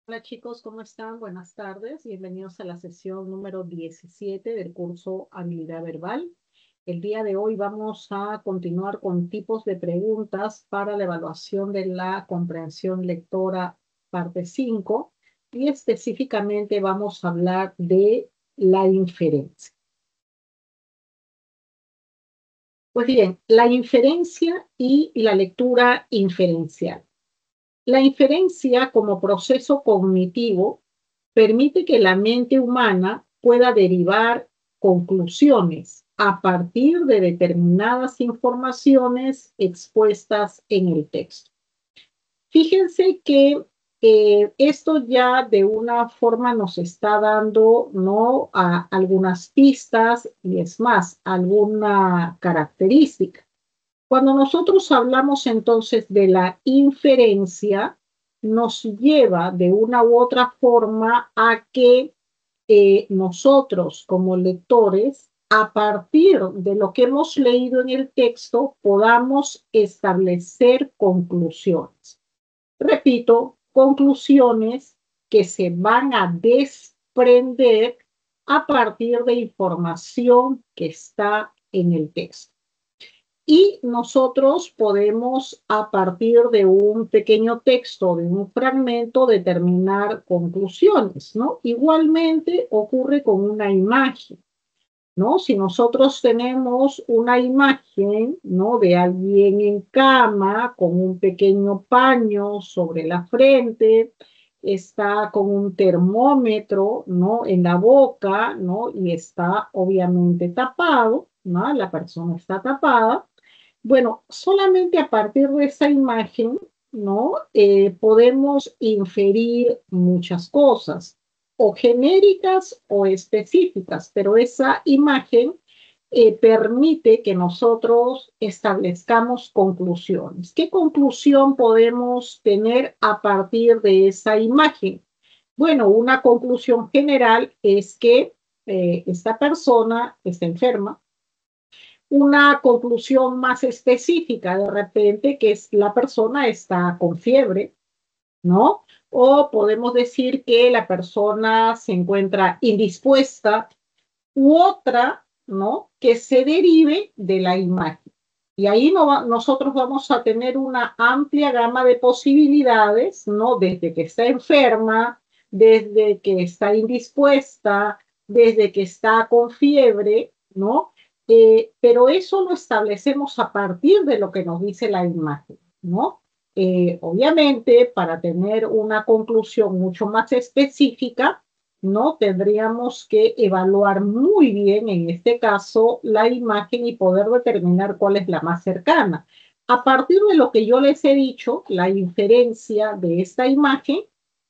Hola chicos, ¿cómo están? Buenas tardes. Bienvenidos a la sesión número 17 del curso Habilidad Verbal. El día de hoy vamos a continuar con tipos de preguntas para la evaluación de la comprensión lectora parte 5 y específicamente vamos a hablar de la inferencia. Pues bien, la inferencia y la lectura inferencial. La inferencia como proceso cognitivo permite que la mente humana pueda derivar conclusiones a partir de determinadas informaciones expuestas en el texto. Fíjense que esto ya de una forma nos está dando, ¿no?, algunas pistas y es más, alguna característica. Cuando nosotros hablamos entonces de la inferencia, nos lleva de una u otra forma a que nosotros como lectores, a partir de lo que hemos leído en el texto, podamos establecer conclusiones. Repito, conclusiones que se van a desprender a partir de información que está en el texto. Y nosotros podemos, a partir de un pequeño texto, de un fragmento, determinar conclusiones, ¿no? Igualmente ocurre con una imagen, ¿no? Si nosotros tenemos una imagen, ¿no?, de alguien en cama con un pequeño paño sobre la frente, está con un termómetro, ¿no?, en la boca, ¿no?, y está obviamente tapado, ¿no? La persona está tapada. Bueno, solamente a partir de esa imagen, ¿no? Podemos inferir muchas cosas, o genéricas o específicas, pero esa imagen permite que nosotros establezcamos conclusiones. ¿Qué conclusión podemos tener a partir de esa imagen? Bueno, una conclusión general es que esta persona está enferma. Una conclusión más específica, de repente, que es la persona está con fiebre, ¿no? O podemos decir que la persona se encuentra indispuesta, u otra, ¿no?, que se derive de la imagen. Y ahí nosotros vamos a tener una amplia gama de posibilidades, ¿no? Desde que está enferma, desde que está indispuesta, desde que está con fiebre, ¿no? Pero eso lo establecemos a partir de lo que nos dice la imagen, ¿no? Obviamente, para tener una conclusión mucho más específica, ¿no?, tendríamos que evaluar muy bien, en este caso, la imagen y poder determinar cuál es la más cercana. A partir de lo que yo les he dicho, la inferencia de esta imagen,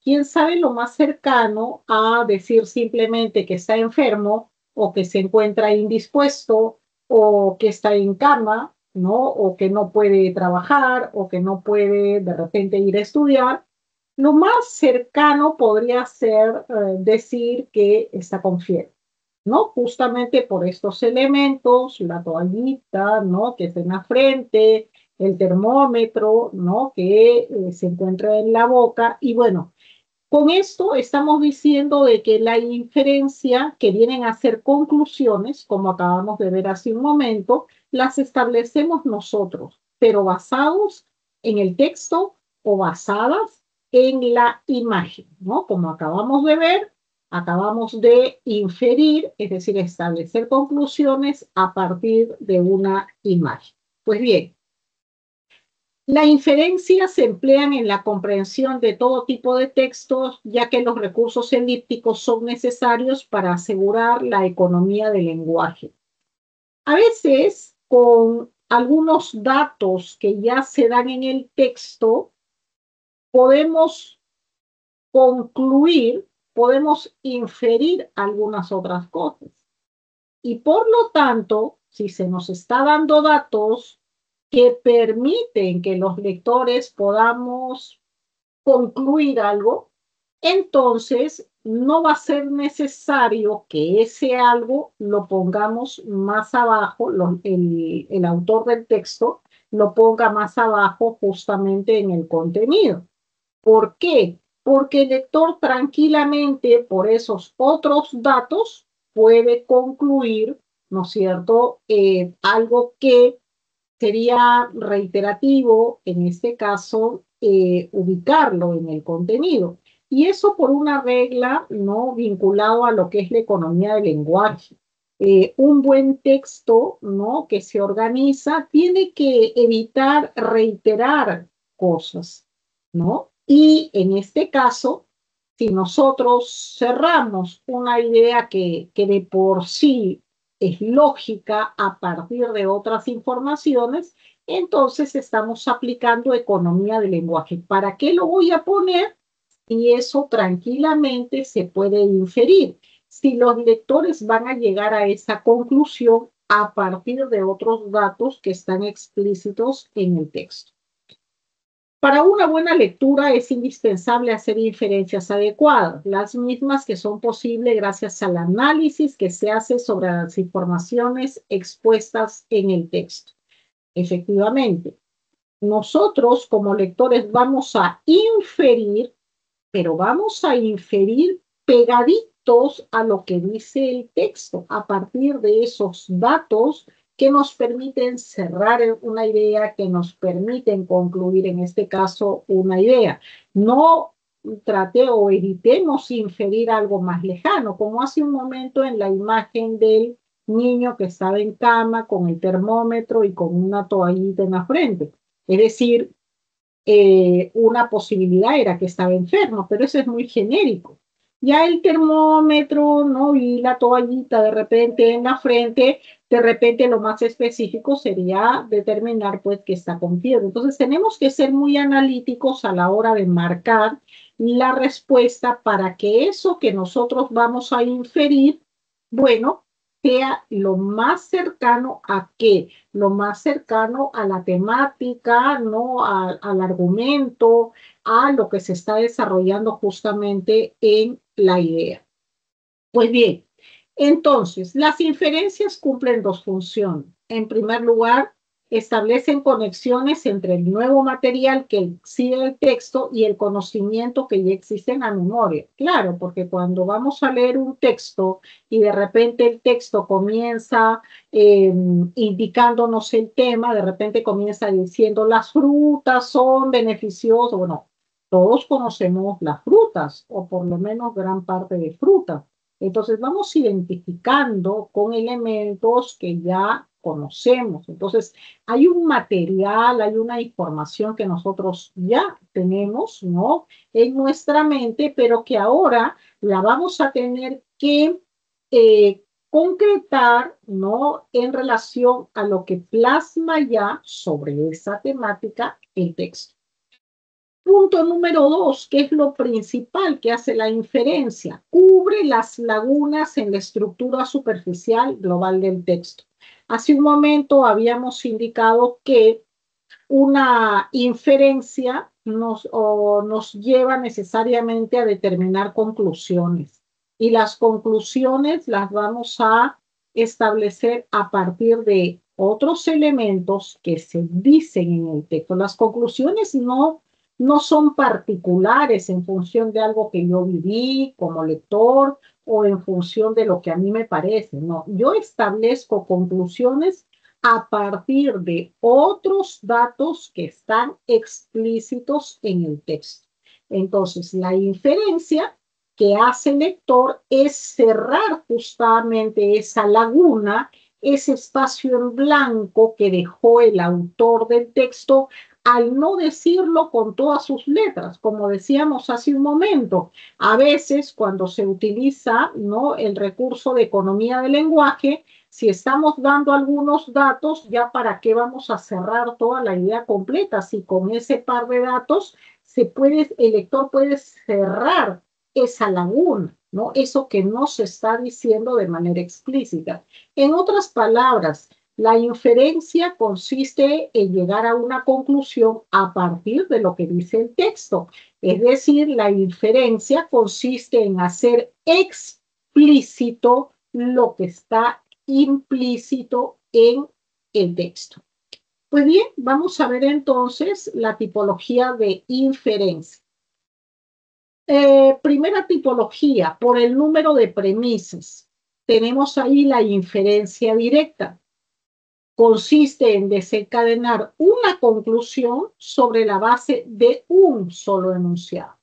quién sabe lo más cercano a decir simplemente que está enfermo o que se encuentra indispuesto o que está en cama, ¿no?, o que no puede trabajar o que no puede de repente ir a estudiar. Lo más cercano podría ser decir que está con fiebre, ¿no? Justamente por estos elementos, la toallita, ¿no?, que está en la frente, el termómetro, ¿no?, que se encuentra en la boca. Y bueno, con esto estamos diciendo de que la inferencia, que vienen a ser conclusiones, como acabamos de ver hace un momento, las establecemos nosotros, pero basados en el texto o basadas en la imagen, ¿no? Como acabamos de ver, acabamos de inferir, es decir, establecer conclusiones a partir de una imagen. Pues bien, la inferencia se emplean en la comprensión de todo tipo de textos, ya que los recursos elípticos son necesarios para asegurar la economía del lenguaje. A veces, con algunos datos que ya se dan en el texto, podemos concluir, podemos inferir algunas otras cosas. Y por lo tanto, si se nos está dando datos que permiten que los lectores podamos concluir algo, entonces no va a ser necesario que ese algo lo pongamos más abajo, el autor del texto lo ponga más abajo justamente en el contenido. ¿Por qué? porque el lector tranquilamente por esos otros datos puede concluir, ¿no es cierto?, algo que sería reiterativo, en este caso, ubicarlo en el contenido. Y eso por una regla no vinculado a lo que es la economía del lenguaje. Un buen texto, ¿no?, que se organiza tiene que evitar reiterar cosas, ¿no? Y en este caso, si nosotros cerramos una idea que de por sí es lógica a partir de otras informaciones, entonces estamos aplicando economía del lenguaje. ¿Para qué lo voy a poner? Y eso tranquilamente se puede inferir. Si los lectores van a llegar a esa conclusión a partir de otros datos que están explícitos en el texto. Para una buena lectura es indispensable hacer inferencias adecuadas, las mismas que son posibles gracias al análisis que se hace sobre las informaciones expuestas en el texto. Efectivamente, nosotros como lectores vamos a inferir, pero vamos a inferir pegaditos a lo que dice el texto, a partir de esos datos que nos permiten cerrar una idea, que nos permiten concluir, en este caso, una idea. No trate o evitemos inferir algo más lejano, como hace un momento en la imagen del niño que estaba en cama con el termómetro y con una toallita en la frente. Es decir, una posibilidad era que estaba enfermo, pero eso es muy genérico. Ya el termómetro, ¿no?, y la toallita de repente en la frente, de repente lo más específico sería determinar pues que está con fiebre. Entonces tenemos que ser muy analíticos a la hora de marcar la respuesta para que eso que nosotros vamos a inferir, bueno, sea lo más cercano a qué, lo más cercano a la temática, ¿no?, al argumento, a lo que se está desarrollando justamente en la idea. Pues bien, entonces, las inferencias cumplen dos funciones. En primer lugar, establecen conexiones entre el nuevo material que exhibe el texto y el conocimiento que ya existe en la memoria. Claro, porque cuando vamos a leer un texto y de repente el texto comienza indicándonos el tema, de repente comienza diciendo las frutas son beneficiosas. Bueno, todos conocemos las frutas, o por lo menos gran parte de frutas. Entonces vamos identificando con elementos que ya conocemos. Entonces hay un material, hay una información que nosotros ya tenemos, ¿no?, en nuestra mente, pero que ahora la vamos a tener que concretar, ¿no?, en relación a lo que plasma ya sobre esa temática el texto. Punto número 2, que es lo principal que hace la inferencia, cubre las lagunas en la estructura superficial global del texto. Hace un momento habíamos indicado que una inferencia nos lleva necesariamente a determinar conclusiones, y las conclusiones las vamos a establecer a partir de otros elementos que se dicen en el texto. Las conclusiones no son particulares en función de algo que yo viví como lector o en función de lo que a mí me parece. No, yo establezco conclusiones a partir de otros datos que están explícitos en el texto. Entonces, la inferencia que hace el lector es cerrar justamente esa laguna, ese espacio en blanco que dejó el autor del texto al no decirlo con todas sus letras, como decíamos hace un momento. A veces, cuando se utiliza, ¿no?, el recurso de economía del lenguaje, si estamos dando algunos datos, ya para qué vamos a cerrar toda la idea completa, si con ese par de datos el lector puede cerrar esa laguna, ¿no?, eso que no se está diciendo de manera explícita. En otras palabras, la inferencia consiste en llegar a una conclusión a partir de lo que dice el texto. Es decir, la inferencia consiste en hacer explícito lo que está implícito en el texto. Pues bien, vamos a ver entonces la tipología de inferencia. Primera tipología, por el número de premisas. Tenemos ahí la inferencia directa. Consiste en desencadenar una conclusión sobre la base de un solo enunciado.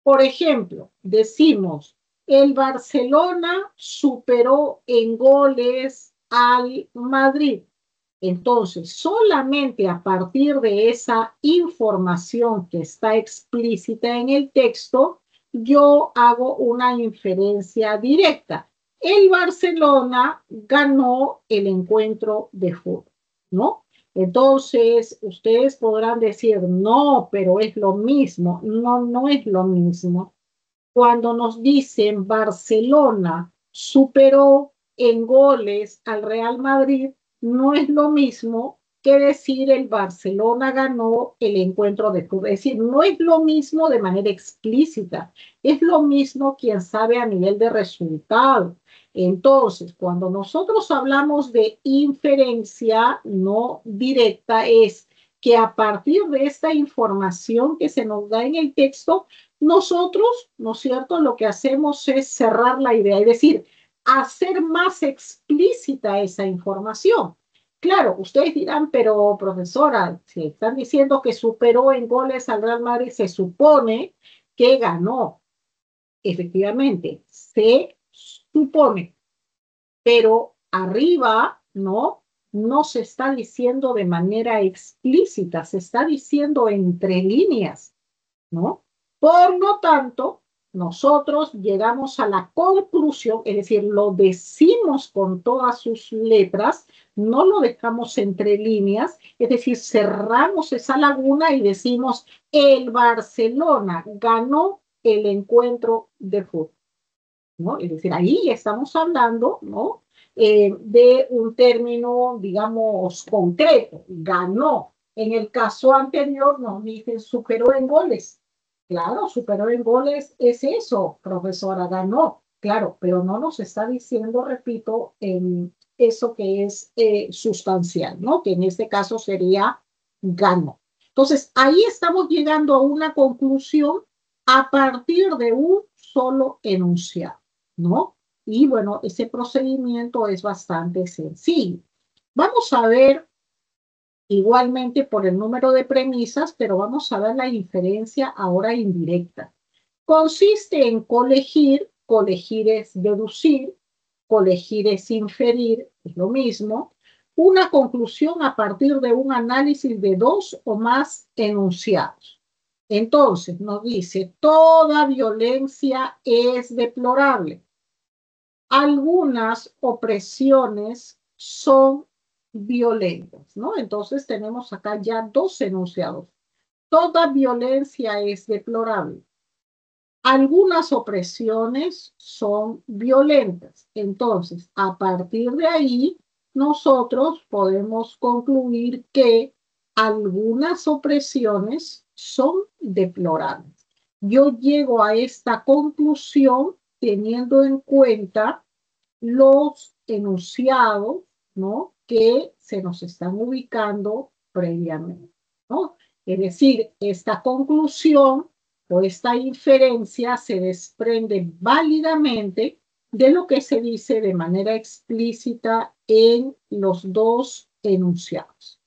Por ejemplo, decimos, el Barcelona superó en goles al Madrid. Entonces, solamente a partir de esa información que está explícita en el texto, yo hago una inferencia directa. El Barcelona ganó el encuentro de fútbol, ¿no? Entonces, ustedes podrán decir, no, pero es lo mismo. No, no es lo mismo. Cuando nos dicen Barcelona superó en goles al Real Madrid, no es lo mismo que decir el Barcelona ganó el encuentro de fútbol. Es decir, no es lo mismo de manera explícita, es lo mismo quien sabe a nivel de resultado. Entonces, cuando nosotros hablamos de inferencia no directa, es que a partir de esta información que se nos da en el texto, nosotros, ¿no es cierto?, lo que hacemos es cerrar la idea, es decir, hacer más explícita esa información. Claro, ustedes dirán, pero profesora, si están diciendo que superó en goles al Real Madrid, se supone que ganó. Efectivamente, se supone, pero arriba, ¿no? No se está diciendo de manera explícita, se está diciendo entre líneas, ¿no? Por lo tanto, nosotros llegamos a la conclusión, es decir, lo decimos con todas sus letras, no lo dejamos entre líneas, es decir, cerramos esa laguna y decimos, el Barcelona ganó el encuentro de fútbol, ¿no? Es decir, ahí estamos hablando, ¿no? De un término, digamos, concreto, ganó. En el caso anterior nos dicen superó en goles. Claro, superó en goles es eso, profesora, ganó. Claro, pero no nos está diciendo, repito, eso que es sustancial, ¿no? Que en este caso sería ganó. Entonces, ahí estamos llegando a una conclusión a partir de un solo enunciado, ¿no? Y bueno, ese procedimiento es bastante sencillo. Vamos a ver igualmente por el número de premisas, pero vamos a ver la inferencia ahora indirecta. Consiste en colegir, colegir es deducir, colegir es inferir, es lo mismo, una conclusión a partir de un análisis de dos o más enunciados. Entonces, nos dice, toda violencia es deplorable. Algunas opresiones son violentas, ¿no? Entonces tenemos acá ya dos enunciados. Toda violencia es deplorable. Algunas opresiones son violentas. Entonces, a partir de ahí, nosotros podemos concluir que algunas opresiones son deplorables. Yo llego a esta conclusión teniendo en cuenta los enunciados, ¿no?, que se nos están ubicando previamente, ¿no? Es decir, esta conclusión o esta inferencia se desprende válidamente de lo que se dice de manera explícita en los dos enunciados.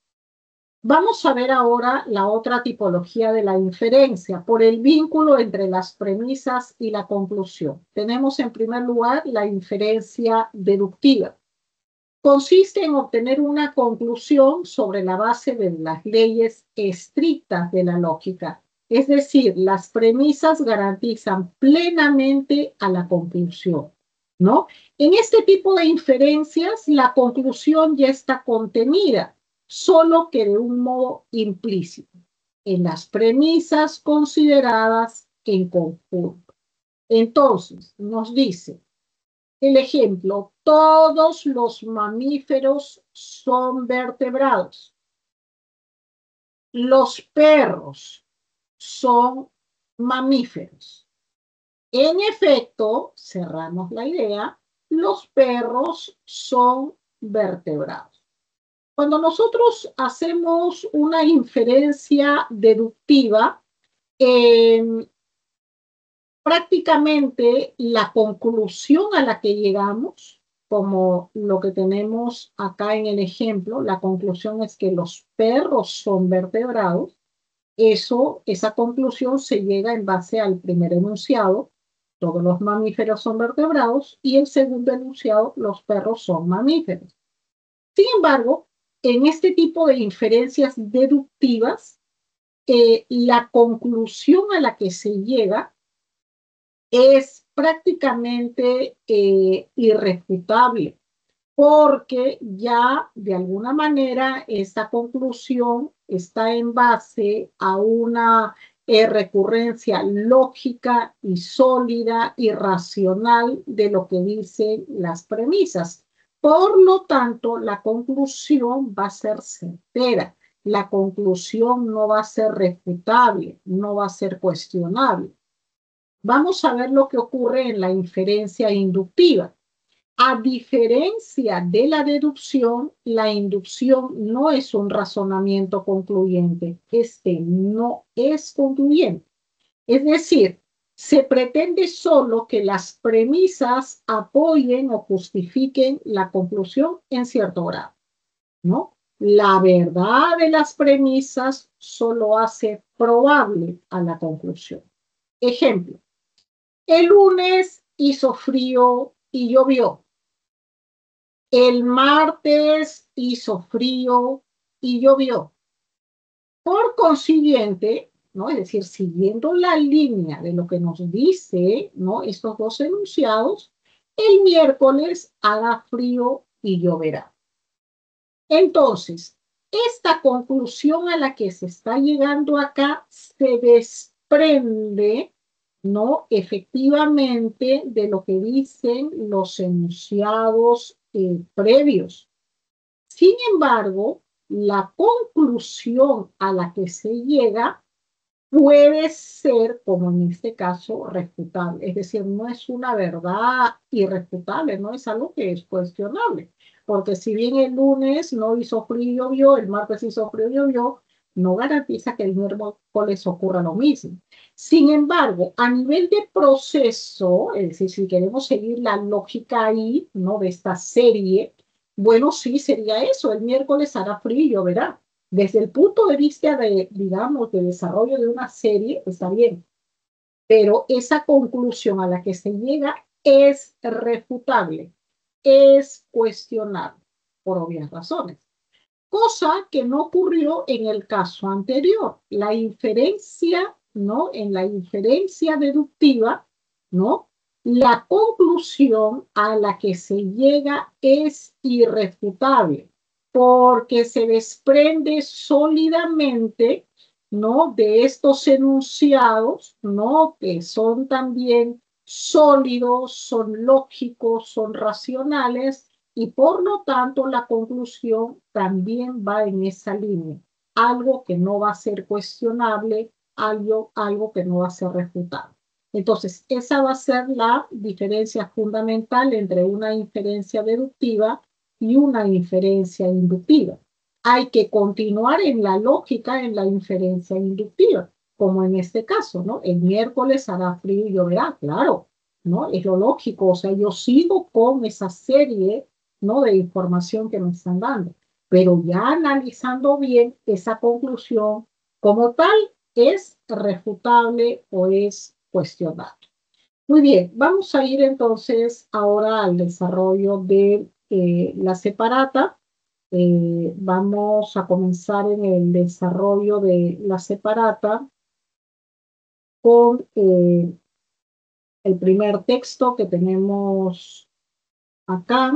Vamos a ver ahora la otra tipología de la inferencia, por el vínculo entre las premisas y la conclusión. Tenemos en primer lugar la inferencia deductiva. Consiste en obtener una conclusión sobre la base de las leyes estrictas de la lógica. Es decir, las premisas garantizan plenamente a la conclusión, ¿no? En este tipo de inferencias, la conclusión ya está contenida, solo que de un modo implícito, en las premisas consideradas en conjunto. Entonces, nos dice el ejemplo, todos los mamíferos son vertebrados. Los perros son mamíferos. En efecto, cerramos la idea, los perros son vertebrados. Cuando nosotros hacemos una inferencia deductiva, Prácticamente la conclusión a la que llegamos, como lo que tenemos acá en el ejemplo, la conclusión es que los perros son vertebrados. Esa conclusión se llega en base al primer enunciado, todos los mamíferos son vertebrados, y el segundo enunciado, los perros son mamíferos. Sin embargo, en este tipo de inferencias deductivas, la conclusión a la que se llega es prácticamente irrefutable, porque ya de alguna manera esta conclusión está en base a una recurrencia lógica y sólida y racional de lo que dicen las premisas. Por lo tanto, la conclusión va a ser certera, la conclusión no va a ser refutable, no va a ser cuestionable. Vamos a ver lo que ocurre en la inferencia inductiva. A diferencia de la deducción, la inducción no es un razonamiento concluyente. Este no es concluyente. Es decir, se pretende solo que las premisas apoyen o justifiquen la conclusión en cierto grado, ¿no? La verdad de las premisas solo hace probable a la conclusión. Ejemplo, el lunes hizo frío y llovió. El martes hizo frío y llovió. Por consiguiente, ¿no? Es decir, siguiendo la línea de lo que nos dice, ¿no? Estos dos enunciados, el miércoles hará frío y lloverá. Entonces, esta conclusión a la que se está llegando acá se desprende, ¿no? Efectivamente, de lo que dicen los enunciados previos. Sin embargo, la conclusión a la que se llega puede ser, como en este caso, refutable. Es decir, no es una verdad irrefutable, no es algo que es cuestionable. Porque si bien el lunes no hizo frío y llovió, el martes hizo frío y llovió, no garantiza que el miércoles ocurra lo mismo. Sin embargo, a nivel de proceso, es decir, si queremos seguir la lógica ahí, ¿no? De esta serie, bueno, sí sería eso, el miércoles hará frío y lloverá. Desde el punto de vista de, digamos, de desarrollo de una serie, está bien, pero esa conclusión a la que se llega es refutable, es cuestionable, por obvias razones. Cosa que no ocurrió en el caso anterior. La inferencia, ¿no? En la inferencia deductiva, ¿no? La conclusión a la que se llega es irrefutable, porque se desprende sólidamente, ¿no? De estos enunciados, ¿no? Que son también sólidos, son lógicos, son racionales, y por lo tanto la conclusión también va en esa línea. Algo que no va a ser cuestionable, algo que no va a ser refutable. Entonces, esa va a ser la diferencia fundamental entre una inferencia deductiva y una inferencia inductiva. Hay que continuar en la lógica en la inferencia inductiva, como en este caso, ¿no? El miércoles hará frío y lloverá, claro, ¿no? Es lo lógico, o sea, yo sigo con esa serie, ¿no? De información que me están dando, pero ya analizando bien esa conclusión como tal, ¿es refutable o es cuestionable? Muy bien, vamos a ir entonces ahora al desarrollo de la separata. Vamos a comenzar en el desarrollo de la separata con el primer texto que tenemos acá.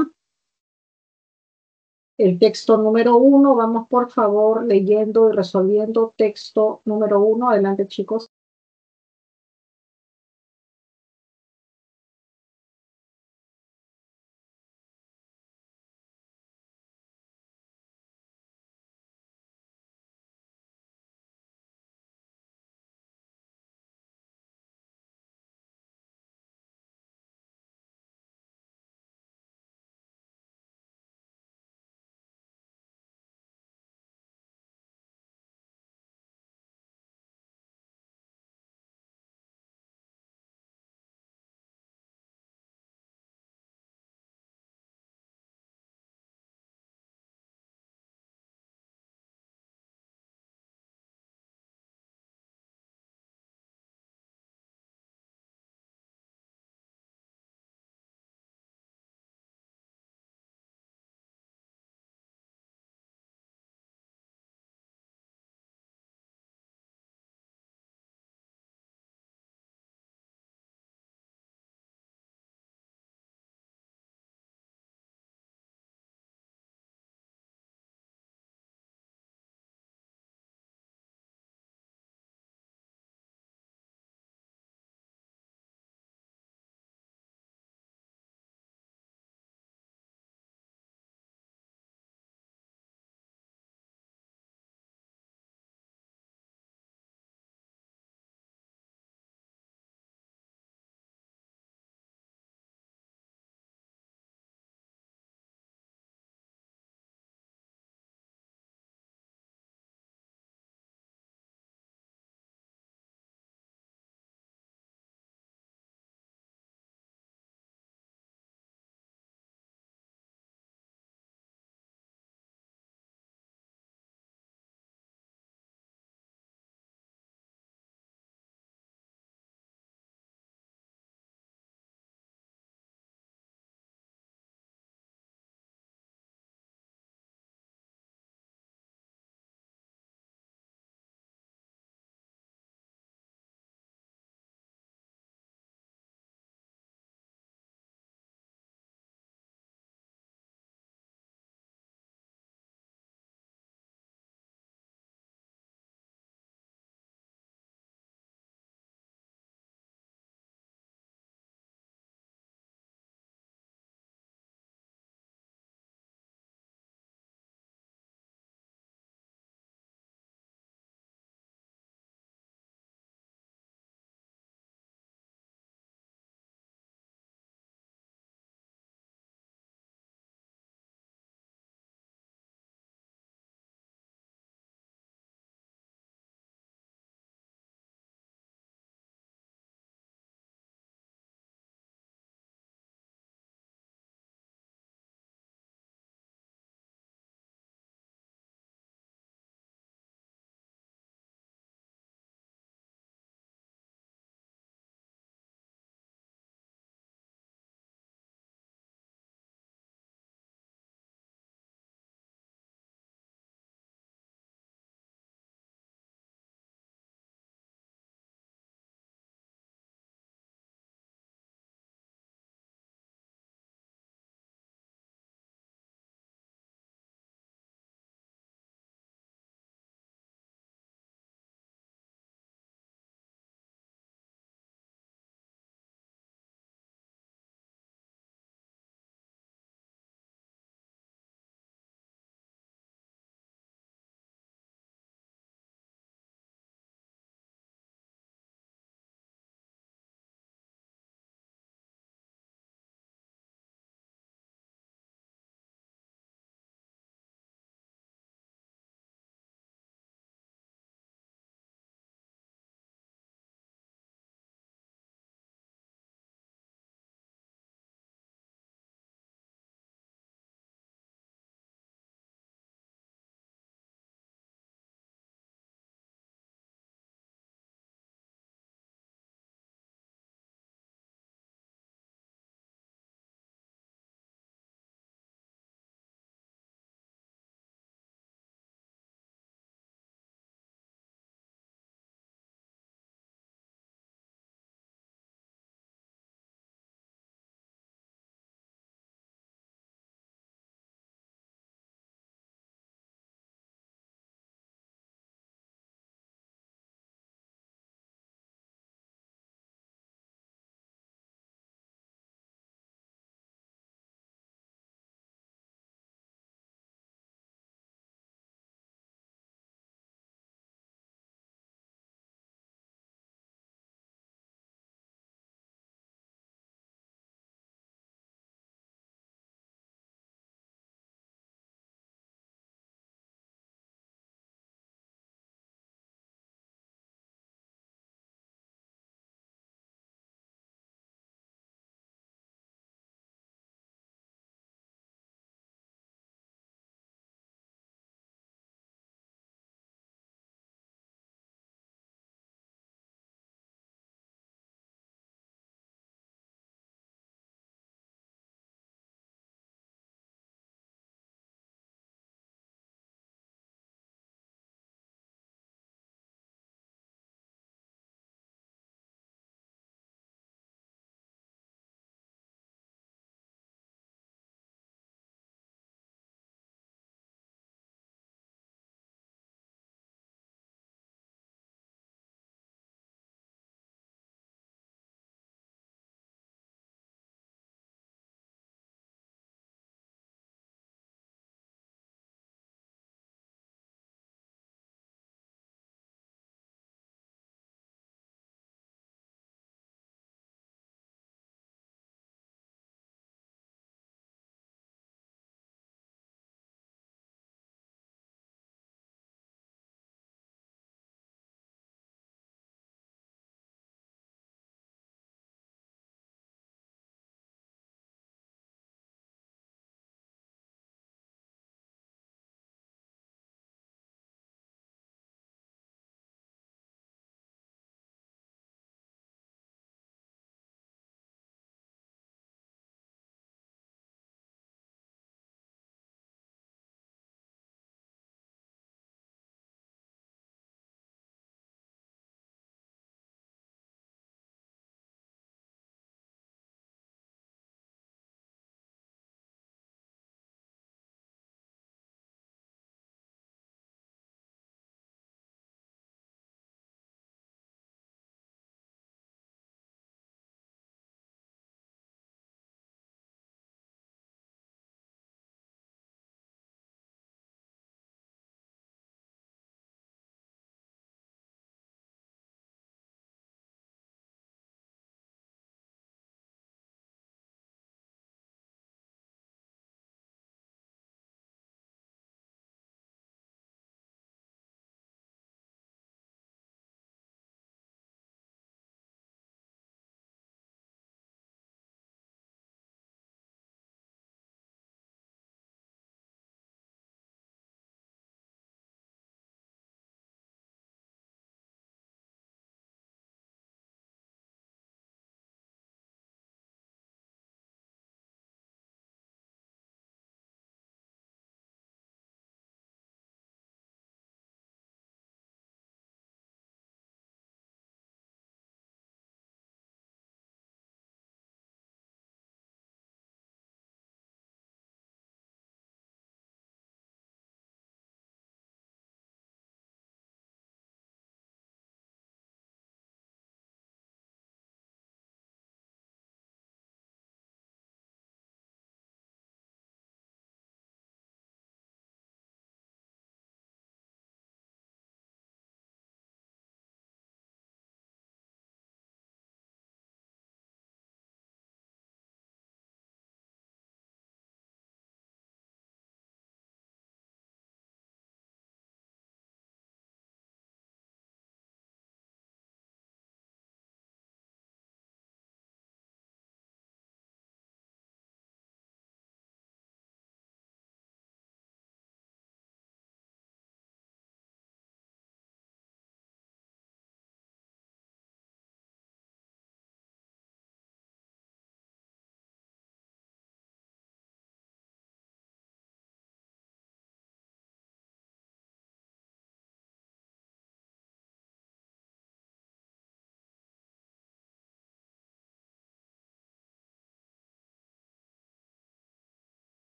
El texto número 1, vamos por favor leyendo y resolviendo texto número 1. Adelante, chicos.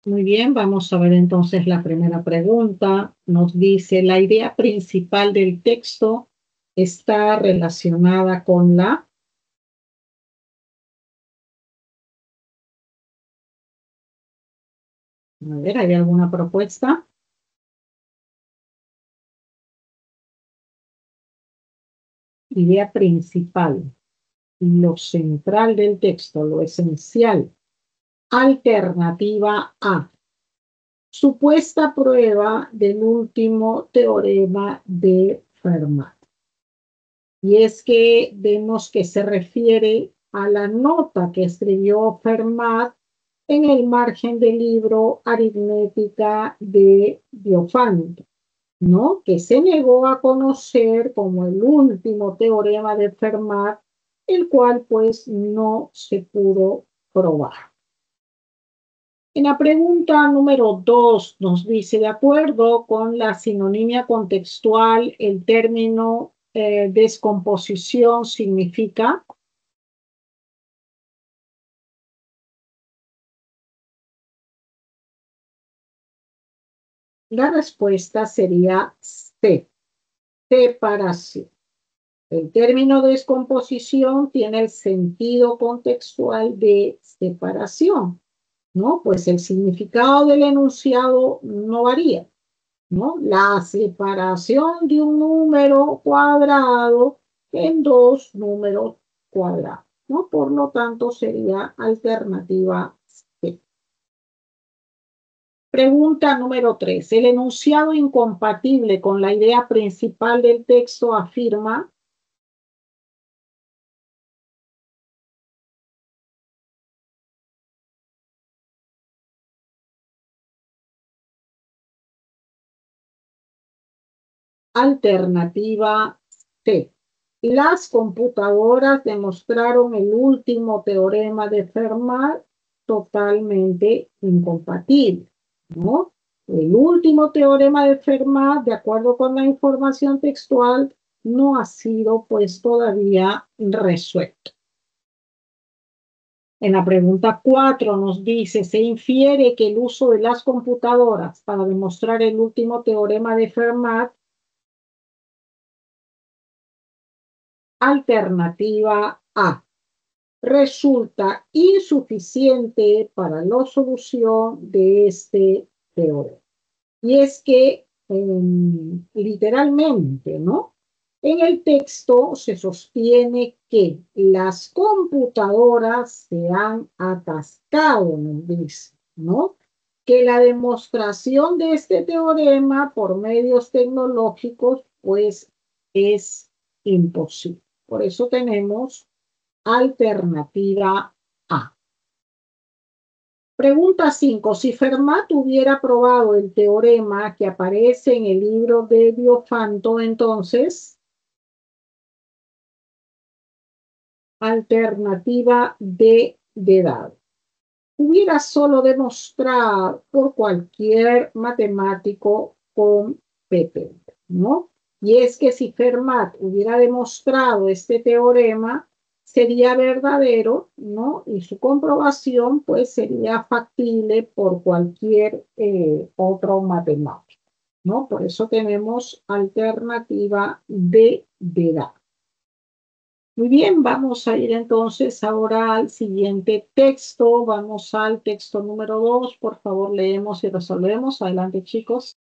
Muy bien, vamos a ver entonces la primera pregunta. Nos dice, la idea principal del texto está relacionada con la... A ver, ¿hay alguna propuesta? Idea principal, lo central del texto, lo esencial. Alternativa A, supuesta prueba del último teorema de Fermat. Y es que vemos que se refiere a la nota que escribió Fermat en el margen del libro Aritmética de Diofanto, ¿no? Que se negó a conocer como el último teorema de Fermat, el cual pues no se pudo probar. En la pregunta número 2 nos dice, de acuerdo con la sinonimia contextual, el término descomposición significa... La respuesta sería C, separación. El término descomposición tiene el sentido contextual de separación, ¿no? Pues el significado del enunciado no varía, ¿no? La separación de un número cuadrado en dos números cuadrados, ¿no? Por lo tanto, sería alternativa C. Pregunta número 3. El enunciado incompatible con la idea principal del texto afirma... Alternativa C. Las computadoras demostraron el último teorema de Fermat totalmente incompatible, ¿no? El último teorema de Fermat, de acuerdo con la información textual, no ha sido pues todavía resuelto. En la pregunta 4 nos dice, se infiere que el uso de las computadoras para demostrar el último teorema de Fermat. Alternativa A, resulta insuficiente para la solución de este teorema. Y es que literalmente, ¿no? En el texto se sostiene que las computadoras se han atascado, nos dice, ¿no? Que la demostración de este teorema por medios tecnológicos, pues, es imposible. Por eso tenemos alternativa A. Pregunta 5. Si Fermat hubiera probado el teorema que aparece en el libro de Diofanto, entonces, alternativa D de dado. Hubiera solo demostrado por cualquier matemático competente, ¿no? Y es que si Fermat hubiera demostrado este teorema, sería verdadero, ¿no? Y su comprobación, pues, sería factible por cualquier otro matemático, ¿no? Por eso tenemos alternativa D de edad. Muy bien, vamos a ir entonces ahora al siguiente texto. Vamos al texto número 2. Por favor, leemos y resolvemos. Adelante, chicos.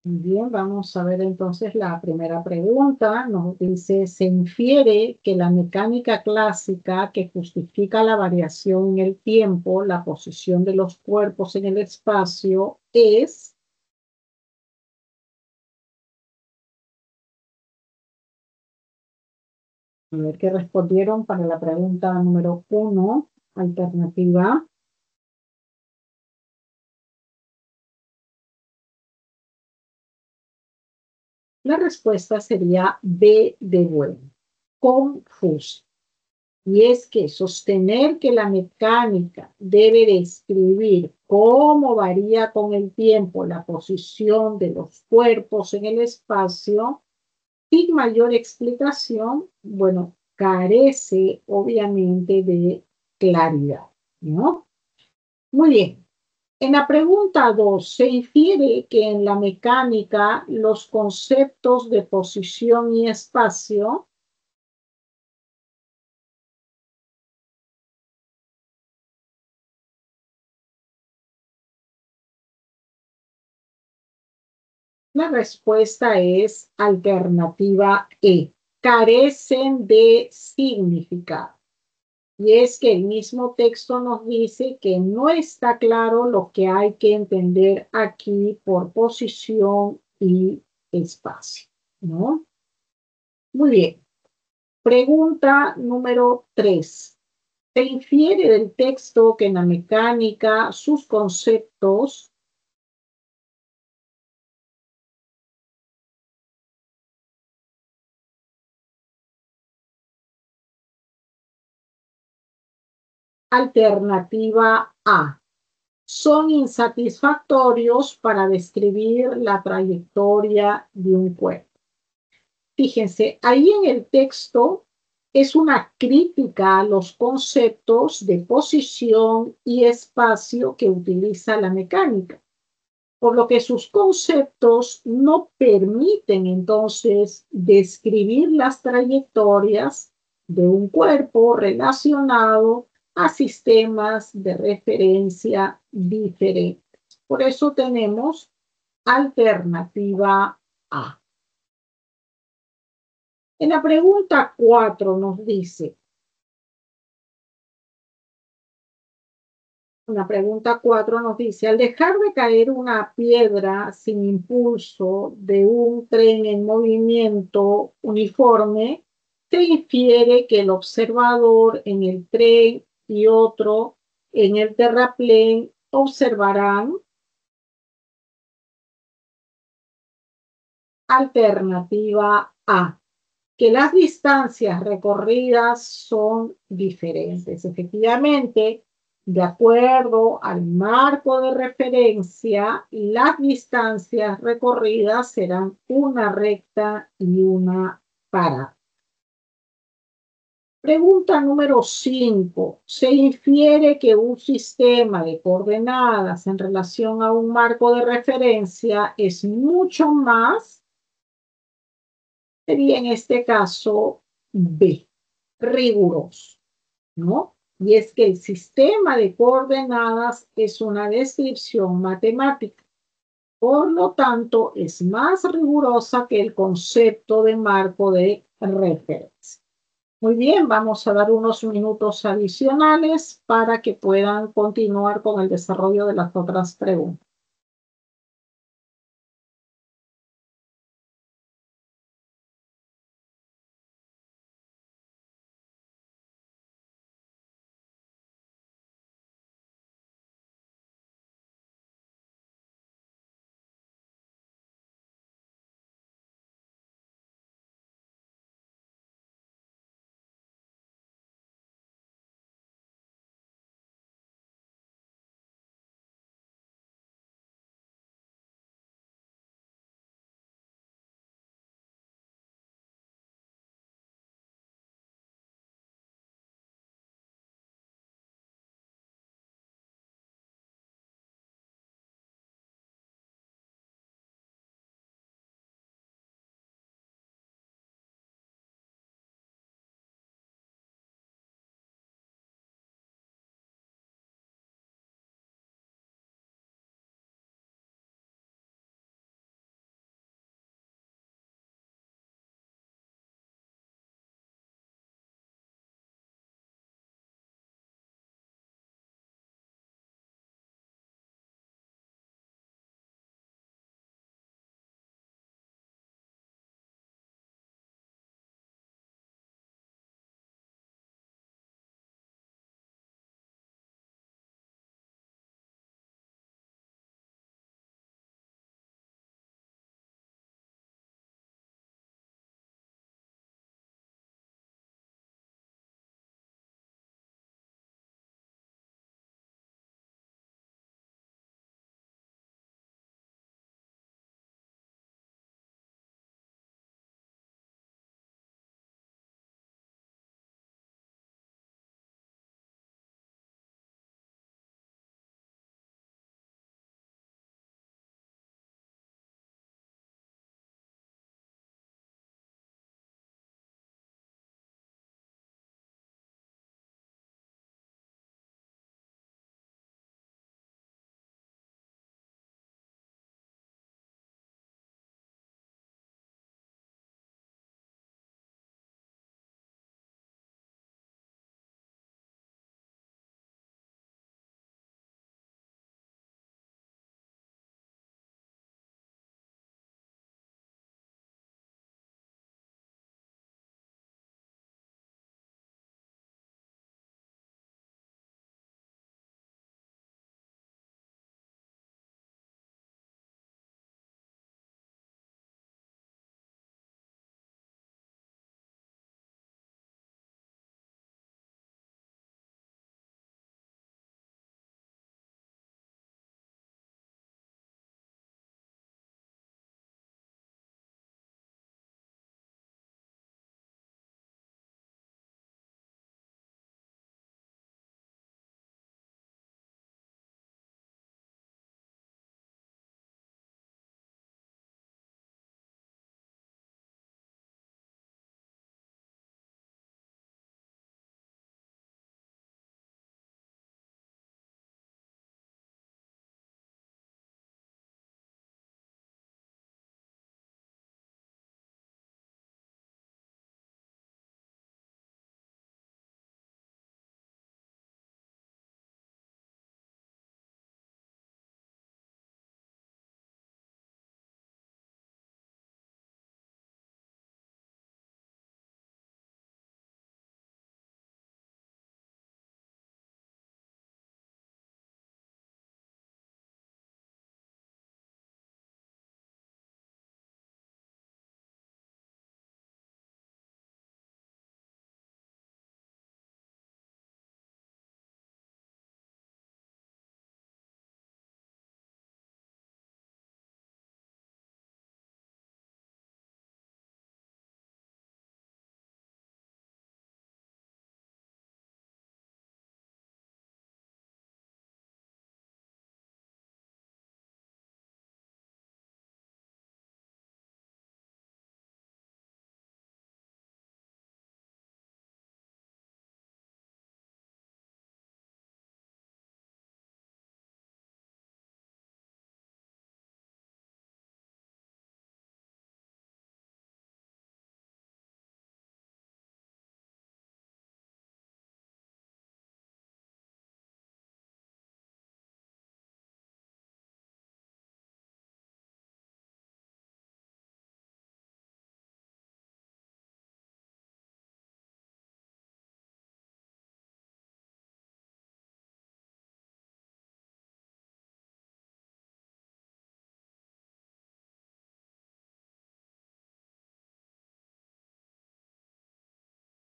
Muy bien, vamos a ver entonces la primera pregunta. Nos dice, se infiere que la mecánica clásica que justifica la variación en el tiempo, la posición de los cuerpos en el espacio, es... A ver qué respondieron para la pregunta número 1, alternativa. La respuesta sería B de bueno, confuso. Y es que sostener que la mecánica debe describir cómo varía con el tiempo la posición de los cuerpos en el espacio, sin mayor explicación, bueno, carece obviamente de claridad, ¿no? Muy bien. En la pregunta 2 se infiere que en la mecánica los conceptos de posición y espacio. La respuesta es alternativa E. Carecen de significado. Y es que el mismo texto nos dice que no está claro lo que hay que entender aquí por posición y espacio, ¿no? Muy bien. Pregunta número 3. Se infiere del texto que en la mecánica sus conceptos alternativa A son insatisfactorios para describir la trayectoria de un cuerpo. Fíjense, ahí en el texto es una crítica a los conceptos de posición y espacio que utiliza la mecánica, por lo que sus conceptos no permiten entonces describir las trayectorias de un cuerpo relacionado a sistemas de referencia diferentes. Por eso tenemos alternativa A. En la pregunta 4 nos dice, la pregunta 4 nos dice, al dejar de caer una piedra sin impulso de un tren en movimiento uniforme, se infiere que el observador en el tren y otro en el terraplén observarán alternativa A, que las distancias recorridas son diferentes. Efectivamente, de acuerdo al marco de referencia, las distancias recorridas serán una recta y una parada. Pregunta número 5. Se infiere que un sistema de coordenadas en relación a un marco de referencia es mucho más, sería en este caso B, riguroso, ¿no? Y es que el sistema de coordenadas es una descripción matemática. Por lo tanto, es más rigurosa que el concepto de marco de referencia. Muy bien, vamos a dar unos minutos adicionales para que puedan continuar con el desarrollo de las otras preguntas.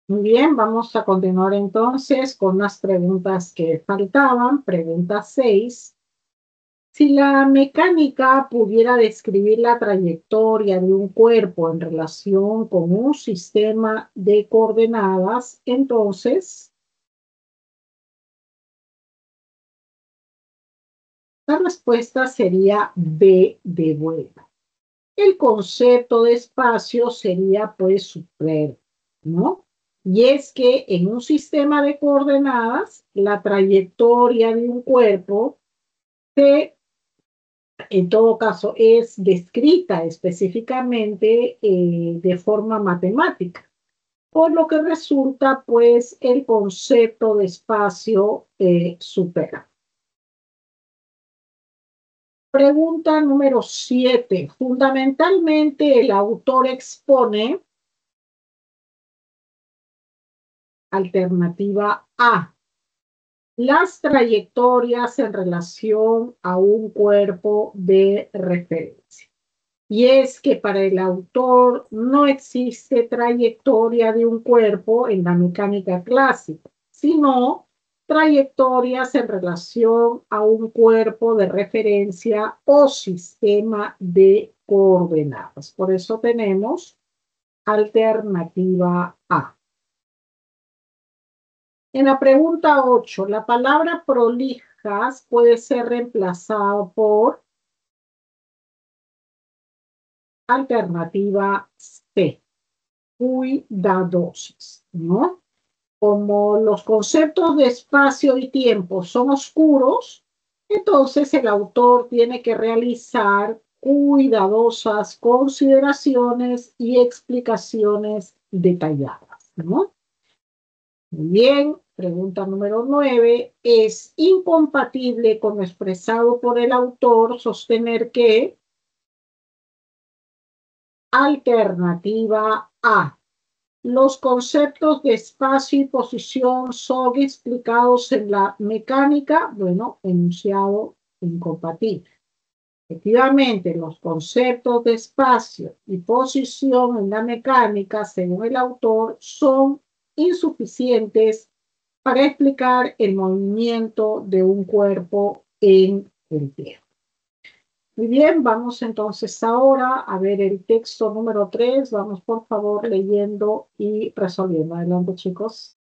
Muy bien, vamos a continuar entonces con las preguntas que faltaban. Pregunta 6. Si la mecánica pudiera describir la trayectoria de un cuerpo en relación con un sistema de coordenadas, entonces la respuesta sería B de bueno. El concepto de espacio sería pues super, ¿no? Y es que en un sistema de coordenadas, la trayectoria de un cuerpo se, en todo caso, es descrita específicamente de forma matemática, por lo que resulta pues el concepto de espacio supera. Pregunta número 7. Fundamentalmente el autor expone alternativa A, las trayectorias en relación a un cuerpo de referencia. Y es que para el autor no existe trayectoria de un cuerpo en la mecánica clásica, sino trayectorias en relación a un cuerpo de referencia o sistema de coordenadas. Por eso tenemos alternativa A. En la pregunta 8, la palabra prolijas puede ser reemplazado por alternativa C, cuidadosos, ¿no? Como los conceptos de espacio y tiempo son oscuros, entonces el autor tiene que realizar cuidadosas consideraciones y explicaciones detalladas, ¿no? Muy bien, pregunta número 9. ¿Es incompatible con lo expresado por el autor sostener que alternativa A? Los conceptos de espacio y posición son explicados en la mecánica, bueno, enunciado incompatible. Efectivamente, los conceptos de espacio y posición en la mecánica, según el autor, son insuficientes para explicar el movimiento de un cuerpo en el tiempo. Muy bien, vamos entonces ahora a ver el texto número 3. Vamos por favor leyendo y resolviendo. Adelante, chicos.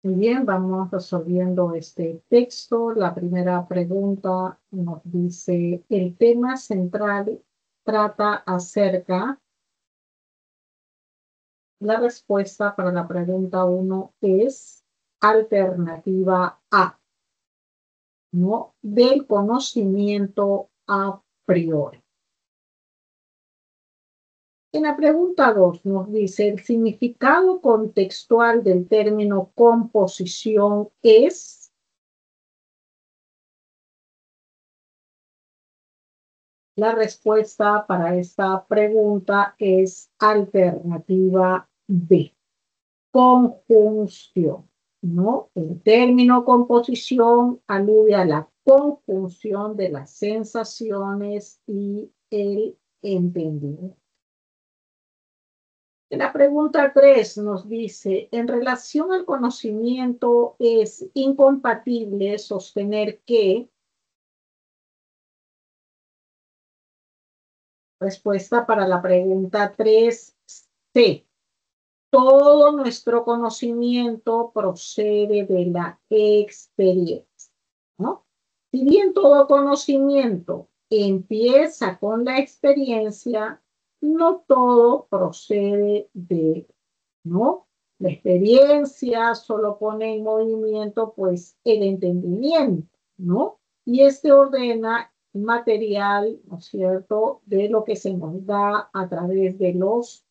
Muy bien, vamos resolviendo este texto. La primera pregunta nos dice, el tema central trata acerca, la respuesta para la pregunta 1 es alternativa A, ¿no? Del conocimiento a priori. En la pregunta 2 nos dice, el significado contextual del término composición es... La respuesta para esta pregunta es alternativa B, conjunción, ¿no? El término composición alude a la conjunción de las sensaciones y el entendimiento. La pregunta 3 nos dice, en relación al conocimiento es incompatible sostener que... Respuesta para la pregunta 3C. Todo nuestro conocimiento procede de la experiencia, ¿no? Si bien todo conocimiento empieza con la experiencia, no todo procede de, ¿no? La experiencia solo pone en movimiento, pues, el entendimiento, ¿no? Y este ordena material, ¿no es cierto?, de lo que se nos da a través de los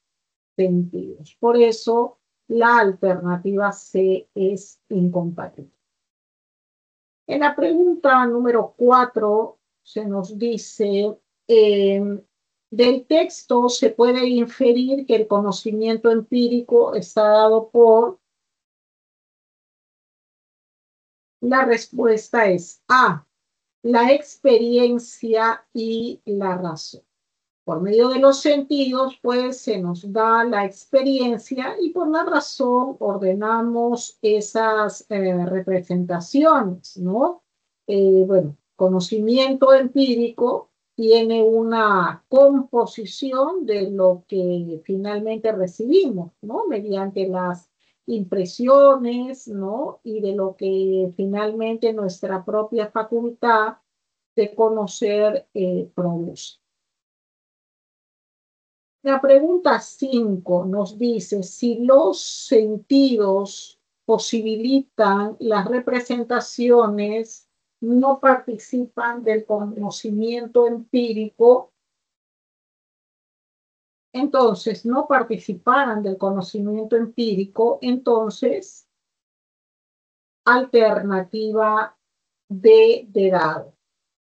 sentidos. Por eso, la alternativa C es incompatible. En la pregunta número 4 se nos dice, del texto se puede inferir que el conocimiento empírico está dado por... La respuesta es A, la experiencia y la razón. Por medio de los sentidos, pues se nos da la experiencia y por la razón ordenamos esas representaciones, ¿no? Bueno, conocimiento empírico tiene una composición de lo que finalmente recibimos, ¿no? Mediante las impresiones, ¿no? Y de lo que finalmente nuestra propia facultad de conocer produce. La pregunta 5 nos dice si los sentidos posibilitan las representaciones, no participan del conocimiento empírico, entonces no participaran del conocimiento empírico, entonces alternativa D de dado.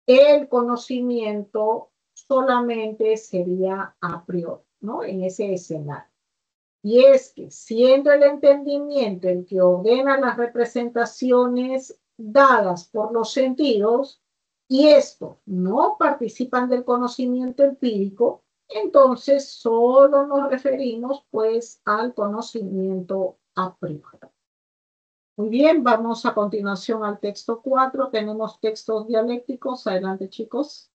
El conocimiento solamente sería a priori, ¿no? En ese escenario. Y es que siendo el entendimiento el que ordena las representaciones dadas por los sentidos, y estos no participan del conocimiento empírico, entonces solo nos referimos pues al conocimiento a priori. Muy bien, vamos a continuación al texto 4. Tenemos textos dialécticos. Adelante, chicos.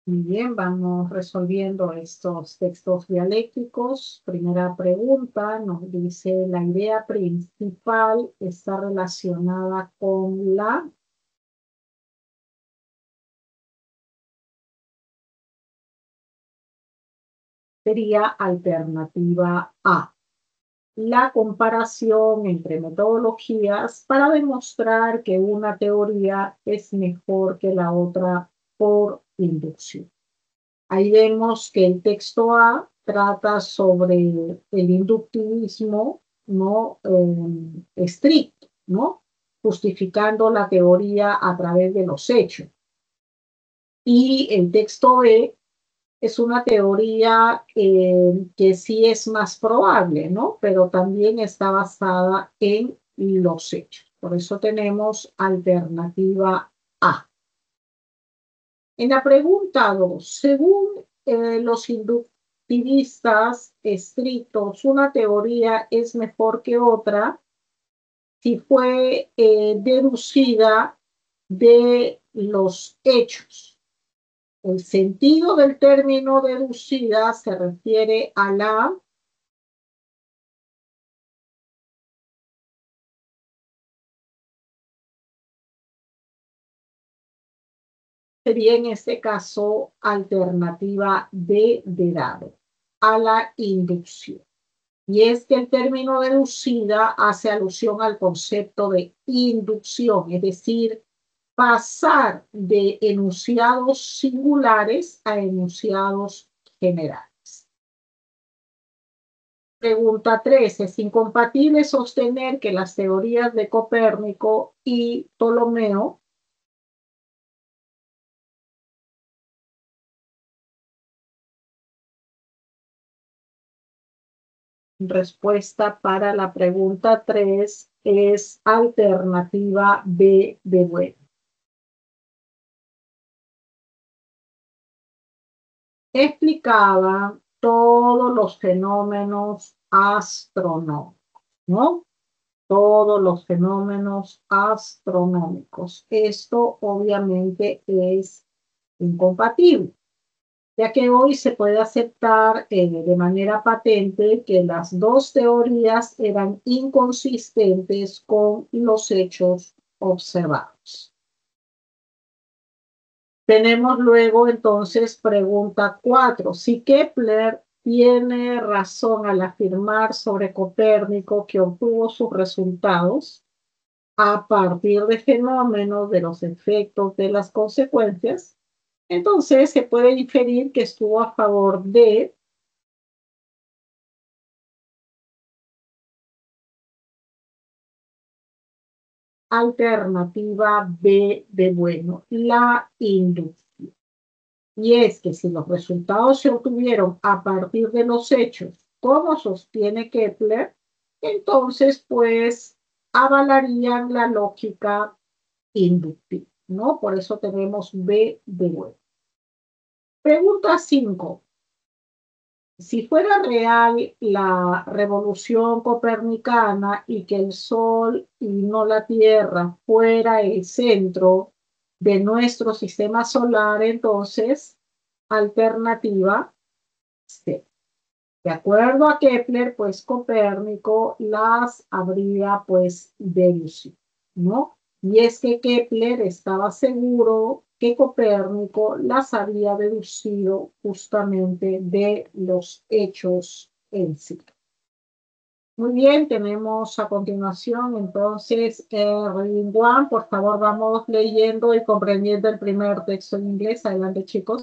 Muy bien, vamos resolviendo estos textos dialécticos. Primera pregunta nos dice, la idea principal está relacionada con la, sería alternativa A, la comparación entre metodologías para demostrar que una teoría es mejor que la otra por inducción. Ahí vemos que el texto A trata sobre el inductivismo no estricto, ¿no? Justificando la teoría a través de los hechos. Y el texto B es una teoría que sí es más probable, ¿no? Pero también está basada en los hechos. Por eso tenemos alternativa A. En la pregunta 2, según los inductivistas estrictos, una teoría es mejor que otra si fue deducida de los hechos. El sentido del término deducida se refiere a la, sería en este caso alternativa D de dado, a la inducción. Y es que el término deducida hace alusión al concepto de inducción, es decir, pasar de enunciados singulares a enunciados generales. Pregunta 3. Es incompatible sostener que las teorías de Copérnico y Ptolomeo. Respuesta para la pregunta 3 es alternativa B de bueno. Explicaba todos los fenómenos astronómicos, ¿no? Todos los fenómenos astronómicos. Esto obviamente es incompatible, ya que hoy se puede aceptar de manera patente que las dos teorías eran inconsistentes con los hechos observados. Tenemos luego entonces pregunta 4. Si Kepler tiene razón al afirmar sobre Copérnico que obtuvo sus resultados a partir de fenómenos de los efectos de las consecuencias, entonces se puede inferir que estuvo a favor de alternativa B de bueno, la inducción. Y es que si los resultados se obtuvieron a partir de los hechos, como sostiene Kepler, entonces pues avalarían la lógica inductiva, ¿no? Por eso tenemos B de bueno. Pregunta 5. Si fuera real la revolución copernicana y que el Sol y no la Tierra fuera el centro de nuestro sistema solar, entonces, alternativa C. De acuerdo a Kepler, pues Copérnico las habría pues deducido, ¿no? Y es que Kepler estaba seguro que Copérnico las había deducido justamente de los hechos en sí. Muy bien, tenemos a continuación entonces Reading One. Por favor, vamos leyendo y comprendiendo el primer texto en inglés. Adelante, chicos.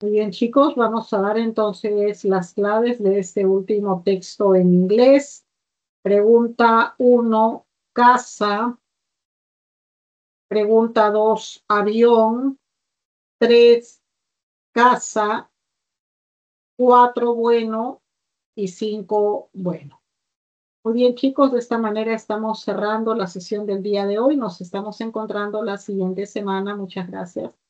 Muy bien, chicos, vamos a dar entonces las claves de este último texto en inglés. Pregunta 1, casa. Pregunta 2, avión. 3, casa. 4, bueno. Y 5, bueno. Muy bien, chicos, de esta manera estamos cerrando la sesión del día de hoy. Nos estamos encontrando la siguiente semana. Muchas gracias.